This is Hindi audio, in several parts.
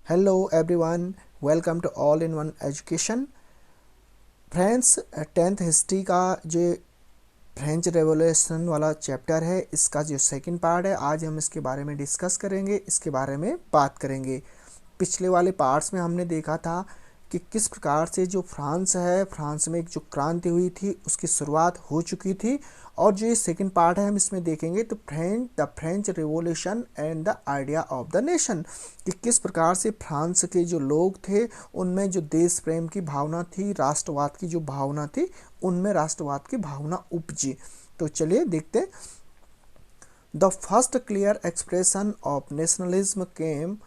Hello everyone, welcome to All in One Education. Friends 10th history का जो फ्रेंच रेवोल्यूशन वाला चैप्टर है, इसका जो सेकंड पार्ट है, आज हम इसके बारे में डिस्कस करेंगे, इसके बारे में बात करेंगे। पिछले वाले पार्ट्स में हमने देखा था कि किस प्रकार से जो फ्रांस है, फ्रांस में एक जो क्रांति हुई थी उसकी शुरुआत हो चुकी थी। और जो ये सेकंड पार्ट है हम इसमें देखेंगे तो the French revolution and the idea of the nation, कि किस प्रकार से फ्रांस के जो लोग थे उनमें जो देश प्रेम की भावना थी, राष्ट्रवाद की जो भावना थी, उनमें राष्ट्रवाद की भावना उपजी। तो चलिए देखते हैं। The first clear expression of nationalism came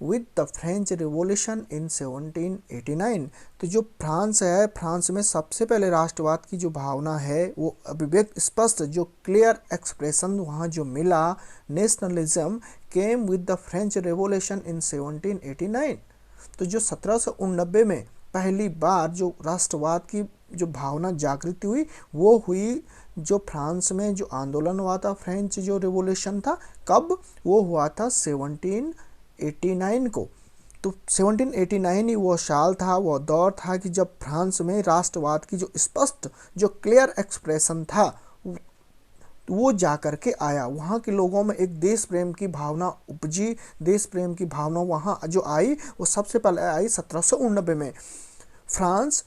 with the French revolution in 1789। तो जो फ्रांस है, फ्रांस में सबसे पहले राष्ट्रवाद की जो भावना है वो अभिव्यक्त स्पष्ट जो क्लियर एक्सप्रेशन वहाँ जो मिला, nationalism came with the French revolution in 1789। तो जो 1789 में पहली बार जो राष्ट्रवाद की जो भावना जागृति हुई वो हुई जो फ्रांस में जो आंदोलन हुआ था, फ्रेंच जो रिवॉल्यूशन था, कब वो हुआ था 1789 को। तो 1789 ही वो साल था, वो दौर था कि जब फ्रांस में राष्ट्रवाद की जो स्पष्ट जो क्लियर एक्सप्रेशन था वो जा कर के आया। वहाँ के लोगों में एक देश प्रेम की भावना उपजी, देश प्रेम की भावना वहाँ जो आई वो सबसे पहले आई 1789 में। France,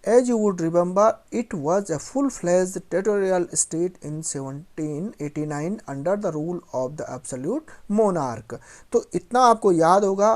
as you would remember, it was a full-fledged territorial state in 1789 under the rule of the absolute monarch। तो इतना आपको याद होगा,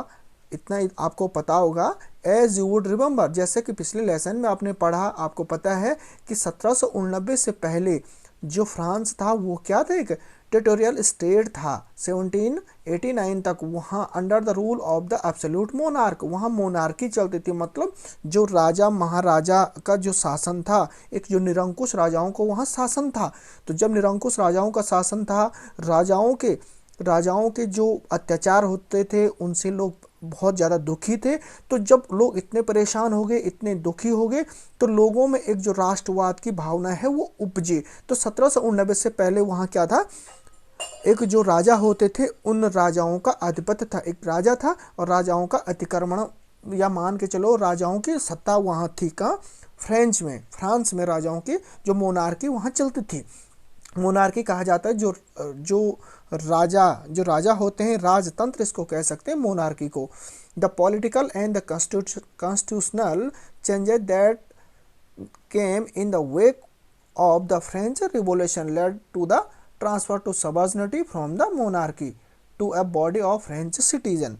इतना आपको पता होगा, as you would remember, जैसे कि पिछले लेसन में आपने पढ़ा, आपको पता है कि 1789 से पहले जो फ्रांस था वो क्या था, एक टेरिटोरियल स्टेट था। 1789 तक वहाँ under the rule of the absolute monarch, वहाँ मोनार्की चलती थी, मतलब जो राजा महाराजा का जो शासन था, एक जो निरंकुश राजाओं को वहाँ शासन था। तो जब निरंकुश राजाओं का शासन था, राजाओं के जो अत्याचार होते थे उनसे लोग बहुत ज़्यादा दुखी थे। तो जब लोग इतने परेशान हो गए, इतने दुखी हो गए, तो लोगों में एक जो राष्ट्रवाद की भावना है वो उपजी। तो 1789 से पहले वहाँ क्या था, एक जो राजा होते थे उन राजाओं का आधिपत्य था, एक राजा था और राजाओं का अतिक्रमण, या मान के चलो राजाओं की सत्ता वहाँ थी। कहाँ? फ्रांस में राजाओं की जो मोनार्की वहाँ चलती थी। मोनार्की कहा जाता है जो राजा होते हैं, राजतंत्र इसको कह सकते हैं मोनार्की को। The political and the constitutional changes that came in the wake of the French revolution led to the transfer to sovereignty from the monarchy to a body of French citizen.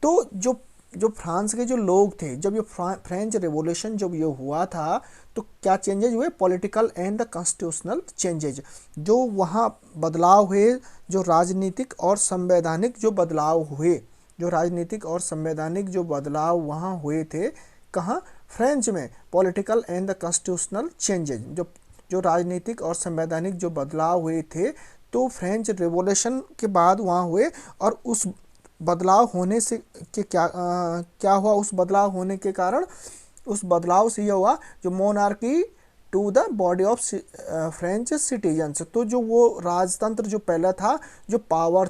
तो जो फ्रांस के जो लोग थे, जब ये फ्रेंच रिवॉल्यूशन जब ये हुआ था तो क्या चेंजेज हुए, political and the constitutional changes, जो वहाँ बदलाव हुए, जो राजनीतिक और संवैधानिक जो बदलाव हुए, जो राजनीतिक और संवैधानिक जो बदलाव वहाँ हुए थे। कहाँ? फ्रेंच में। Political and the constitutional changes, जो राजनीतिक और संवैधानिक जो बदलाव हुए थे तो फ्रेंच रिवॉल्यूशन के बाद वहाँ हुए। और उस बदलाव होने से कि क्या हुआ, उस बदलाव होने के कारण, उस बदलाव से यह हुआ जो monarchy to the body of French citizens. तो जो वो राजतंत्र जो पहला था, जो पावर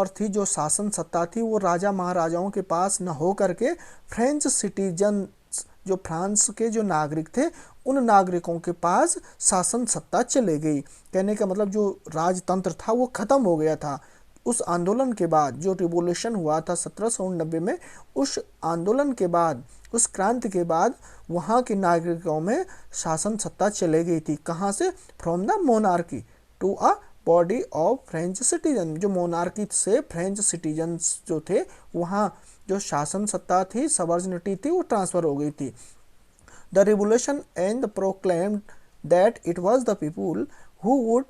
थी, जो शासन सत्ता थी, वो राजा महाराजाओं के पास न हो करके फ्रेंच सिटीजन, जो फ्रांस के जो नागरिक थे, उन नागरिकों के पास शासन सत्ता चले गई। कहने का मतलब जो राजतंत्र था वो खत्म हो गया था। उस आंदोलन के बाद जो रिवॉल्यूशन हुआ था 1789 में, उस आंदोलन के बाद, उस क्रांति के बाद वहाँ के नागरिकों में शासन सत्ता चले गई थी। कहाँ से? From the monarchy to a body of French citizen. जो मोनार्की से फ्रेंच सिटीजन्स जो थे वहाँ जो शासन सत्ता थी, सबऑर्डिनेटी थी, वो ट्रांसफर हो गई थी। The revolution and proclaimed that it was the people who would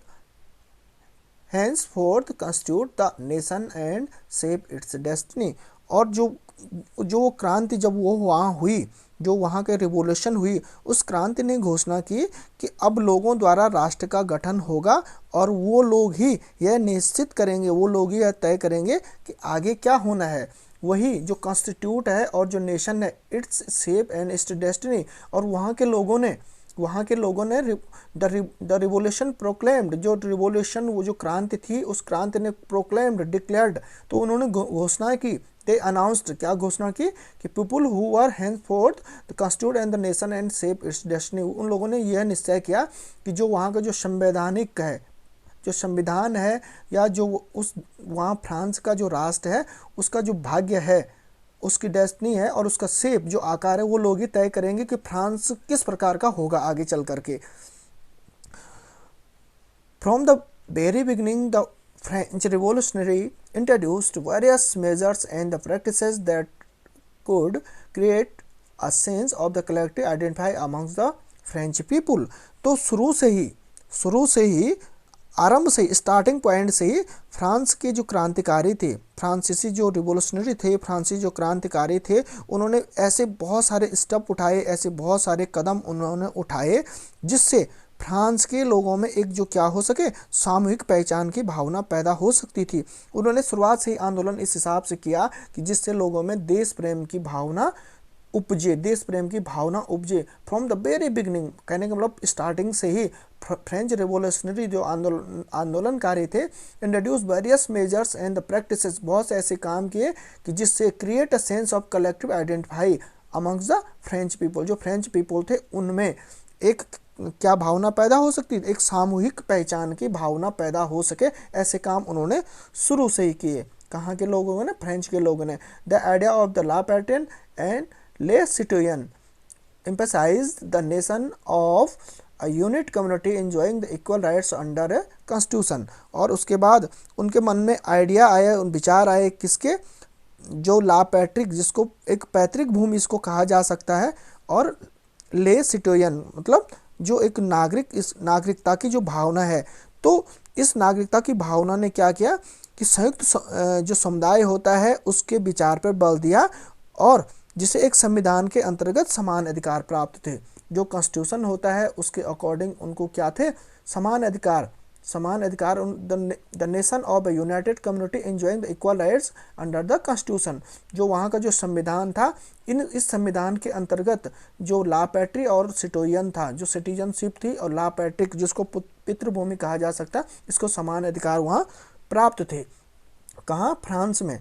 henceforth constitute the nation and shape its destiny। और जो क्रांति जब वो वहाँ हुई, जो वहाँ के रिवॉल्यूशन हुई, उस क्रांति ने घोषणा की कि अब लोगों द्वारा राष्ट्र का गठन होगा और वो लोग ही यह निश्चित करेंगे, वो लोग ही यह तय करेंगे कि आगे क्या होना है। वही जो कॉन्स्टिट्यूट है और जो नेशन है, its shape and it's destiny. और वहाँ के लोगों ने द रिवोल्यूशन प्रोक्लेम्ड, जो रिवोल्यूशन, वो जो क्रांति थी, उस क्रांति ने प्रोक्लेम्ड, डिक्लेयर्ड, तो उन्होंने घोषणा की दे अनाउंस्ड, क्या घोषणा की कि people who are henceforth the constitute and the nation and shape its destiny, उन लोगों ने यह निश्चय किया कि जो वहाँ का जो संवैधानिक है, जो संविधान है, या जो उस वहाँ फ्रांस का जो राष्ट्र है उसका जो भाग्य है, उसकी डेस्टिनी है और उसका शेप जो आकार है वो लोग ही तय करेंगे कि फ्रांस किस प्रकार का होगा आगे चल करके। From the very beginning the French revolutionary introduced various measures and the practices that could create a sense of the collective identity amongst the French people। तो शुरू से ही आरंभ से स्टार्टिंग पॉइंट से ही फ्रांस के जो क्रांतिकारी थे, फ्रांसीसी जो रिवोल्यूशनरी थे, फ्रांसीसी जो क्रांतिकारी थे, उन्होंने ऐसे बहुत सारे स्टेप उठाए, ऐसे बहुत सारे कदम उन्होंने उठाए जिससे फ्रांस के लोगों में एक जो क्या हो सके, सामूहिक पहचान की भावना पैदा हो सकती थी। उन्होंने शुरुआत से ही आंदोलन इस हिसाब से किया कि जिससे लोगों में देश प्रेम की भावना उपजे, देश प्रेम की भावना उपजे। फ्रॉम द वेरी बिगिनिंग, कहने का मतलब स्टार्टिंग से ही फ्रेंच रिवोल्यूशनरी जो आंदोलनकारी थे, introduce various measures and the practices, बहुत से ऐसे काम किए कि जिससे create a sense of collective identify amongst the French people, जो फ्रेंच पीपल थे उनमें एक क्या भावना पैदा हो सकती थी, एक सामूहिक पहचान की भावना पैदा हो सके। ऐसे काम उन्होंने शुरू से ही किए। कहाँ के लोगों ने? फ्रेंच के लोगों ने। द आइडिया ऑफ द ला पैटर्न एंड ले सिटोयन emphasized the nation of a unit community enjoying the equal rights under a constitution। और उसके बाद उनके मन में आइडिया आए, विचार आए किसके? जो ला पैट्रिक, जिसको एक पैतृक भूमि इसको कहा जा सकता है, और ले सिटोयन मतलब जो एक नागरिक, इस नागरिकता की जो भावना है। तो इस नागरिकता की भावना ने क्या किया कि संयुक्त जो समुदाय होता है उसके विचार पर बल दिया, और जिसे एक संविधान के अंतर्गत समान अधिकार प्राप्त थे। जो कॉन्स्टिट्यूशन होता है उसके अकॉर्डिंग उनको क्या थे? समान अधिकार। The nation of a United community enjoying the equal rights under the constitution. जो वहाँ का जो संविधान था, इस संविधान के अंतर्गत जो ला पैट्री और सिटोयन था, जो सिटीजनशिप थी, और ला पैट्रिक जिसको पितृभूमि कहा जा सकता, इसको समान अधिकार वहाँ प्राप्त थे। कहाँ? फ्रांस में।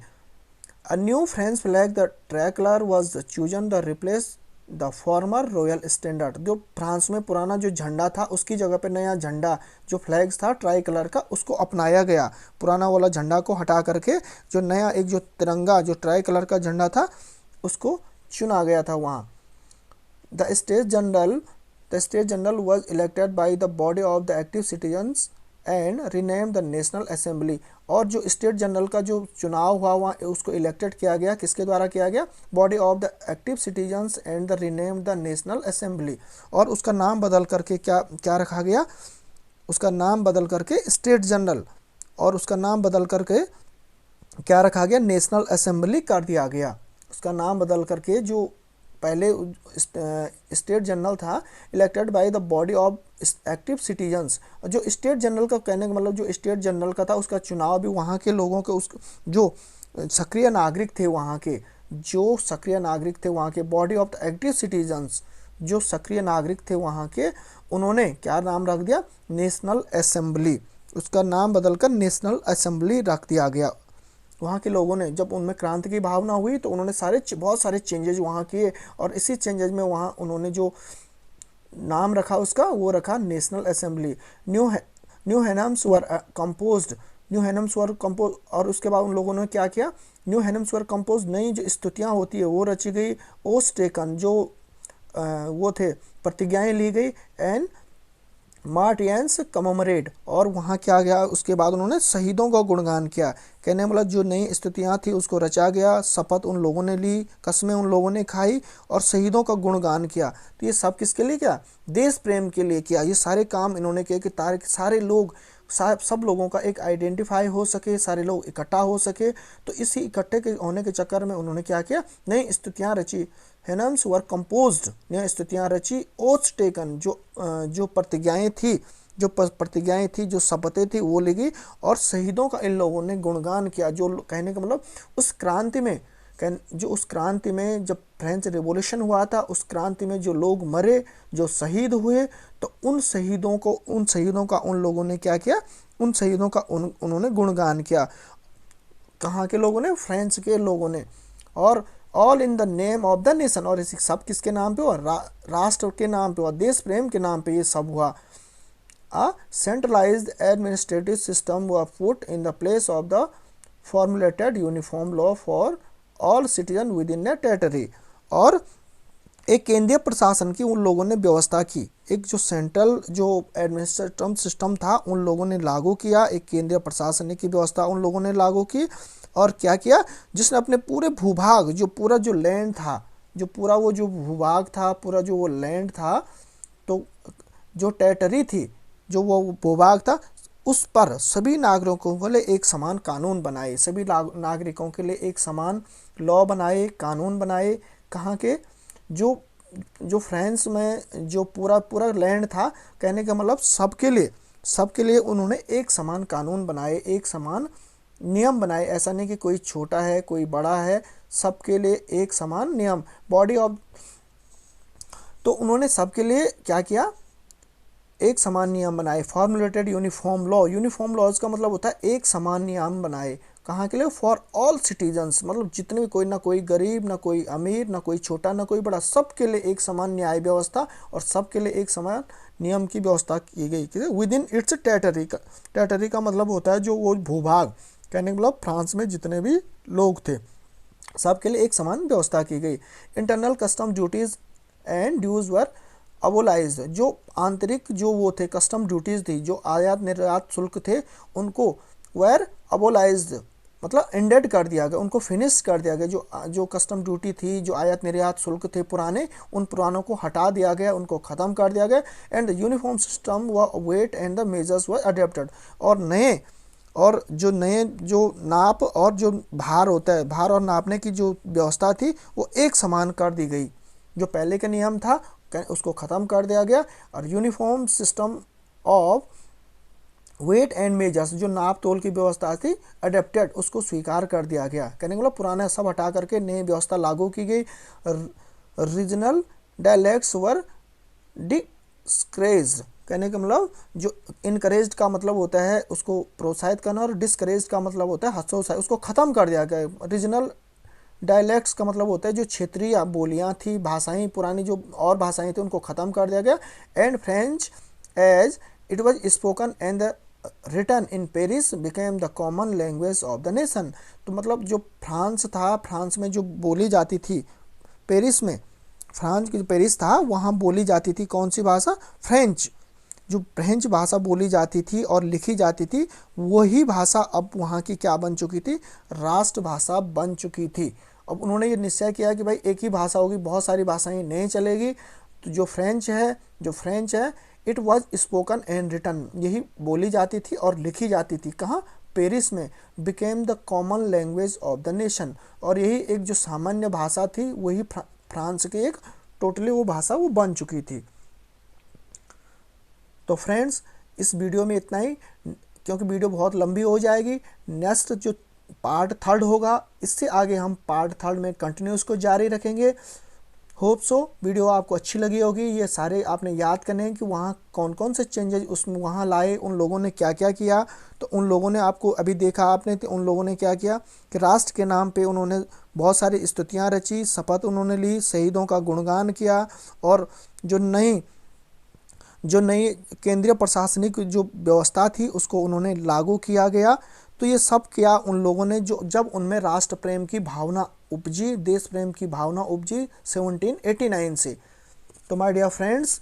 A new French flag, the tricolor, was chosen to replace the former royal standard। जो फ्रांस में पुराना जो झंडा था उसकी जगह पे नया झंडा जो फ्लैग था ट्राई कलर का, उसको अपनाया गया। पुराना वाला झंडा को हटा करके जो नया एक जो तिरंगा जो ट्राई कलर का झंडा था उसको चुना गया था वहाँ। The state general was elected by the body of the active citizens and rename the national assembly. और जो स्टेट जनरल का जो चुनाव हुआ वहाँ उसको इलेक्टेड किया गया, किसके द्वारा किया गया? Body of the active citizens and the rename the national assembly. और उसका नाम बदल करके क्या रखा गया? उसका नाम बदल करके स्टेट जनरल, और उसका नाम बदल करके क्या रखा गया? नेशनल असेंबली कर दिया गया। उसका नाम बदल करके जो पहले स्टेट जनरल था, elected by the body of active citizens. जो स्टेट जनरल का कहने का मतलब जो स्टेट जनरल का था उसका चुनाव भी वहाँ के लोगों के जो सक्रिय नागरिक थे वहाँ के, जो सक्रिय नागरिक थे वहाँ के, body of the active citizens, जो सक्रिय नागरिक थे वहाँ के, उन्होंने क्या नाम रख दिया? National assembly. उसका नाम बदलकर नेशनल असेंबली रख दिया गया। वहाँ के लोगों ने, जब उनमें क्रांति की भावना हुई तो उन्होंने बहुत सारे चेंजेज वहाँ किए, और इसी चेंजेज में वहाँ उन्होंने जो नाम रखा उसका, वो रखा नेशनल असेंबली। न्यू हैनम्स वर कंपोज्ड, और उसके बाद उन लोगों ने क्या किया? न्यू हैनम्स वर कंपोज, नई जो स्तुतियाँ होती है वो रची गई। ओस टेकन, जो वो थे प्रतिज्ञाएँ ली गई। एंड मार्टियंस कमोमरेड, और वहाँ क्या गया? उसके बाद उन्होंने शहीदों का गुणगान किया। कहने मतलब जो नई स्तुतियाँ थी उसको रचा गया, शपथ उन लोगों ने ली, कस्में उन लोगों ने खाई, और शहीदों का गुणगान किया। तो ये सब किसके लिए किया? देश प्रेम के लिए किया। ये सारे काम इन्होंने किए कि सारे लोग, सब लोगों का एक आइडेंटिफाई हो सके, सारे लोग इकट्ठा हो सके। तो इसी इकट्ठे के होने के चक्कर में उन्होंने क्या किया? नई स्तुतियाँ रची। हेनम्स वर कंपोज्ड, नई स्तुतियाँ रची। ओथ्स टेकन, जो प्रतिज्ञाएँ थी, जो शपथें थी वो ली गई, और शहीदों का इन लोगों ने गुणगान किया। जो कहने का मतलब उस क्रांति में जब फ्रेंच रिवॉल्यूशन हुआ था, उस क्रांति में जो लोग मरे, जो शहीद हुए, तो उन शहीदों का उन लोगों ने क्या किया? उन शहीदों का उन्होंने गुणगान किया। कहाँ के लोगों ने? फ्रेंच के लोगों ने। और all in the name of the nation, और इसी सब किसके नाम पे हुआ, राष्ट्र के नाम पे हुआ, देश प्रेम के नाम पे ये सब हुआ। A centralized administrative system was put in the place of the formulated uniform law for all citizens within a territory। और एक केंद्रीय प्रशासन की उन लोगों ने व्यवस्था की, एक जो सेंट्रल जो एडमिनिस्ट्रेटिव सिस्टम था उन लोगों ने लागू किया, एक केंद्रीय प्रशासन की व्यवस्था उन लोगों ने लागू की। और क्या किया, जिसने अपने पूरे भूभाग, जो पूरा जो लैंड था, जो पूरा वो जो भूभाग था, पूरा जो वो लैंड था, तो जो टेरिटरी थी, जो वो भूभाग था, उस पर सभी नागरिकों के लिए एक समान कानून बनाए, सभी नागरिकों के लिए एक समान लॉ बनाए, कानून बनाए। कहाँ के, जो जो फ्रांस में जो पूरा लैंड था, कहने का मतलब सबके लिए उन्होंने एक समान कानून बनाए, एक समान नियम बनाए। ऐसा नहीं कि कोई छोटा है कोई बड़ा है, सबके लिए एक समान नियम, बॉडी ऑफ। तो उन्होंने सबके लिए क्या किया, एक समान नियम बनाए। Formulated uniform law, uniform laws का मतलब होता है एक समान नियम बनाए। कहाँ के लिए, फॉर ऑल सिटीजन्स, मतलब जितने भी, कोई ना कोई गरीब, ना कोई अमीर, ना कोई छोटा, ना कोई बड़ा, सबके लिए एक समान न्याय व्यवस्था और सबके लिए एक समान नियम की व्यवस्था की गई। विद इन इट्स टेरिटरी का मतलब होता है जो वो भूभाग, कहने का मतलब फ्रांस में जितने भी लोग थे सबके लिए एक समान व्यवस्था की गई। Internal custom duties and dues were abolished, जो आंतरिक जो वो थे कस्टम ड्यूटीज थी, जो आयात निर्यात शुल्क थे, उनको वेर अबोलाइज्ड मतलब एंडेड कर दिया गया, उनको फिनिश कर दिया गया। जो कस्टम ड्यूटी थी, जो आयात निर्यात शुल्क थे पुराने, उन पुरानों को हटा दिया गया, उनको ख़त्म कर दिया गया। And the uniform system of weight and the measures were adapted, और जो नए जो नाप और जो भार होता है, भार और नापने की जो व्यवस्था थी वो एक समान कर दी गई। जो पहले का नियम था उसको ख़त्म कर दिया गया, और uniform system of weight and measures, जो नाप तोल की व्यवस्था थी, अडेप्टेड, उसको स्वीकार कर दिया गया। कहने का मतलब पुराना सब हटा करके नई व्यवस्था लागू की गई। रीजनल डायलेक्ट्स वर डिस्करेज्ड, कहने का मतलब जो इनकरेज्ड का मतलब होता है उसको प्रोत्साहित करना, और डिस्करेज्ड का मतलब होता है हतोत्साहित, उसको ख़त्म कर दिया गया। रीजनल डायलेक्ट्स का मतलब होता है जो क्षेत्रीय बोलियां थी, भाषाएं, पुरानी जो और भाषाएं थी, उनको ख़त्म कर दिया गया। And French as it was spoken and the written in Paris became the common language of the nation. तो मतलब जो फ्रांस था, फ्रांस में जो बोली जाती थी, पेरिस में, फ्रांस की पेरिस था, वहाँ बोली जाती थी कौन सी भाषा, फ्रेंच। जो फ्रेंच भाषा बोली जाती थी और लिखी जाती थी, वही भाषा अब वहाँ की क्या बन चुकी थी, राष्ट्रभाषा बन चुकी थी। अब उन्होंने ये निश्चय किया कि भाई एक ही भाषा होगी, बहुत सारी भाषाएं नहीं चलेगी। तो जो फ्रेंच है it was spoken and written, यही बोली जाती थी और लिखी जाती थी। कहाँ, पेरिस में। Became the common language of the nation, और यही एक जो सामान्य भाषा थी, वही फ्रांस की एक टोटली वो भाषा वो बन चुकी थी। तो फ्रेंड्स, इस वीडियो में इतना ही, क्योंकि वीडियो बहुत लंबी हो जाएगी। नेक्स्ट जो पार्ट 3 होगा, इससे आगे हम पार्ट 3 में कंटिन्यूस को जारी रखेंगे। होप सो वीडियो आपको अच्छी लगी होगी। ये सारे आपने याद करने हैं कि वहाँ कौन कौन से चेंजेस उसमें वहाँ लाए, उन लोगों ने क्या क्या किया। तो उन लोगों ने आपको अभी देखा आपने, तो उन लोगों ने क्या किया कि राष्ट्र के नाम पे उन्होंने बहुत सारी स्तुतियाँ रची, शपथ उन्होंने ली, शहीदों का गुणगान किया, और जो नई केंद्रीय प्रशासनिक जो व्यवस्था थी उसको उन्होंने लागू किया गया। तो ये सब किया उन लोगों ने जो जब उनमें राष्ट्र प्रेम की भावना उपजी, देश प्रेम की भावना उपजी 1789 से। तो माय डियर फ्रेंड्स,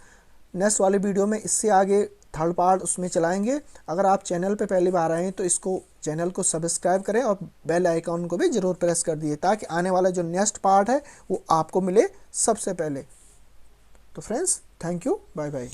नेक्स्ट वाले वीडियो में इससे आगे 3rd पार्ट उसमें चलाएंगे। अगर आप चैनल पे पहली बार आए हैं तो इसको चैनल को सब्सक्राइब करें और बेल आइकॉन को भी ज़रूर प्रेस कर दिए, ताकि आने वाला जो नेक्स्ट पार्ट है वो आपको मिले सबसे पहले। तो friends, thank you, bye bye.